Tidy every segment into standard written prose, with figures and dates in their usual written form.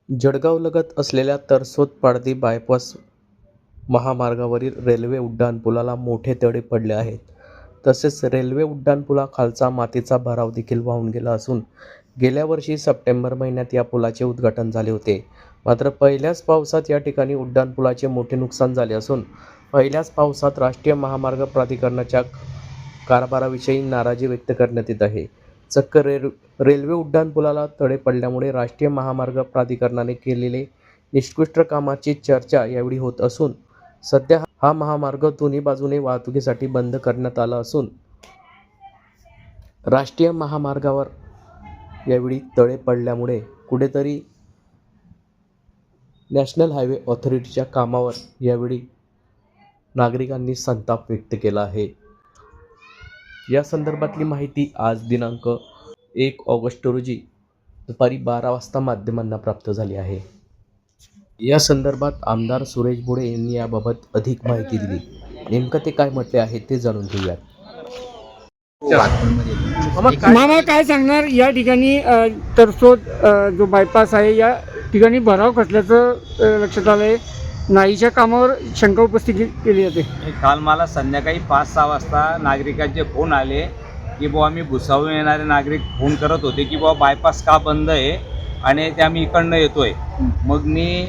जळगावलगत असलेल्या तरसोद पारधी बायपास महामार्गावरील रेल्वे उड्डाणपुलाला मोठे तडे पडले आहेत. तसेच रेल्वे उड्डाणपुलाखालचा मातीचा भराव देखील वाहून गेला असून गेल्या वर्षी सप्टेंबर महिन्यात या पुलाचे उद्घाटन झाले होते. मात्र पहिल्याच पावसात या ठिकाणी उड्डाणपुलाचे मोठे नुकसान झाले असून पहिल्याच पावसात राष्ट्रीय महामार्ग प्राधिकरणाच्या कारभाराविषयी नाराजी व्यक्त करण्यात येत आहे. चक्क रेल्वे उड्डाणपुलाला तडे पडल्यामुळे राष्ट्रीय महामार्ग प्राधिकरणाने केलेले निकृष्ट कामाची चर्चा यावेळी होत असून सध्या हा महामार्ग दोन्ही बाजूने वाहतुकीसाठी बंद करण्यात आला असून राष्ट्रीय महामार्गावर यावेळी तडे पडल्यामुळे कुठेतरी नॅशनल हायवे ऑथॉरिटीच्या कामावर यावेळी नागरिकांनी संताप व्यक्त केला आहे. या संदर्भातली माहिती आज दिनांक 1 ऑगस्ट रोजी दुपारी 12 वाजता माध्यमांना प्राप्त झाली आहे. या संदर्भात आमदार सुरेश भोळे यांनी याबाबत अधिक माहिती दिली. नेमकं ते काय म्हटले आहे ते जाणून घेऊयात. मामा काय सांगणार या ठिकाणी तरसोद जो बायपास आहे या ठिकाणी भराव खचल्याचं लक्षात आलं आहे. नाहीच्या कामावर शंका उपस्थित केली जाते. काल मला संध्याकाळी 5-6 वाजता नागरिकांचे फोन आले की बुवा आम्ही भुसावळून येणारे नागरिक फोन करत होते की बुवा बायपास का बंद आहे आणि ते आम्ही इकडनं येतोय. मग मी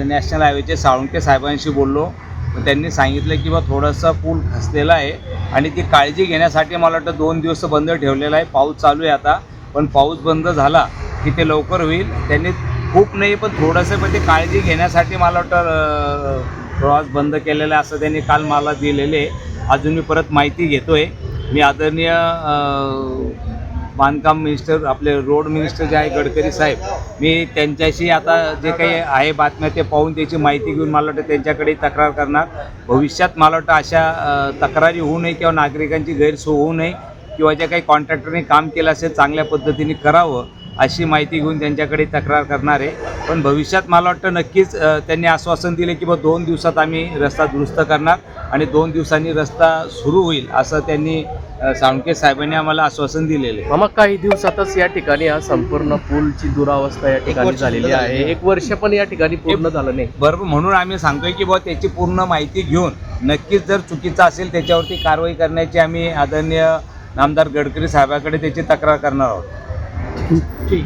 नॅशनल हायवेचे साळुंके साहेबांशी बोललो. त्यांनी सांगितलं की बा थोडंसं पूल खचलेला आहे आणि ती काळजी घेण्यासाठी मला वाटतं 2 दिवस बंद ठेवलेला आहे. पाऊस चालू आहे आता, पण पाऊस बंद झाला की ते लवकर होईल. त्यांनी खूप नाही पण थोडंसं पण ते काळजी घेण्यासाठी मला वाटतं प्रवास बंद केलेला आहे असं त्यांनी काल मला दिलेले. अजून मी परत माहिती घेतोय. मी आदरणीय बांधकाम मिनिस्टर आपले रोड मिनिस्टर जे आहे गडकरी साहेब, मी त्यांच्याशी आता जे काही आहे बातम्या ते पाहून त्याची माहिती घेऊन मला वाटतं त्यांच्याकडे तक्रार करणार. भविष्यात मला वाटतं अशा तक्रारी होऊ नये किंवा नागरिकांची गैरसोय होऊ नये किंवा ज्या काही कॉन्ट्रॅक्टरने काम केलं असेल चांगल्या पद्धतीने करावं अशी माहिती घेऊन त्यांच्याकडे तक्रार करणार आहे. पण भविष्यात मला वाटतं नक्कीच त्यांनी आश्वासन दिले की 2 दिवसात आम्ही रस्ता दुरुस्त करणार आणि 2 दिवसांनी रस्ता सुरू होईल असं त्यांनी साळुंके साहेबांनी आम्हाला आश्वासन दिलेले. मग काही दिवसातच या ठिकाणी हा संपूर्ण पूलची दुरावस्था या ठिकाणी झालेली आहे. 1 वर्ष पण या ठिकाणी पूर्ण झालं नाही. बरोबर, म्हणून आम्ही सांगतोय की बुवा त्याची पूर्ण माहिती घेऊन नक्कीच जर चुकीचं असेल त्याच्यावरती कारवाई करण्याची आम्ही आदरणीय आमदार गडकरी साहेबांकडे त्याची तक्रार करणार आहोत. ठीक.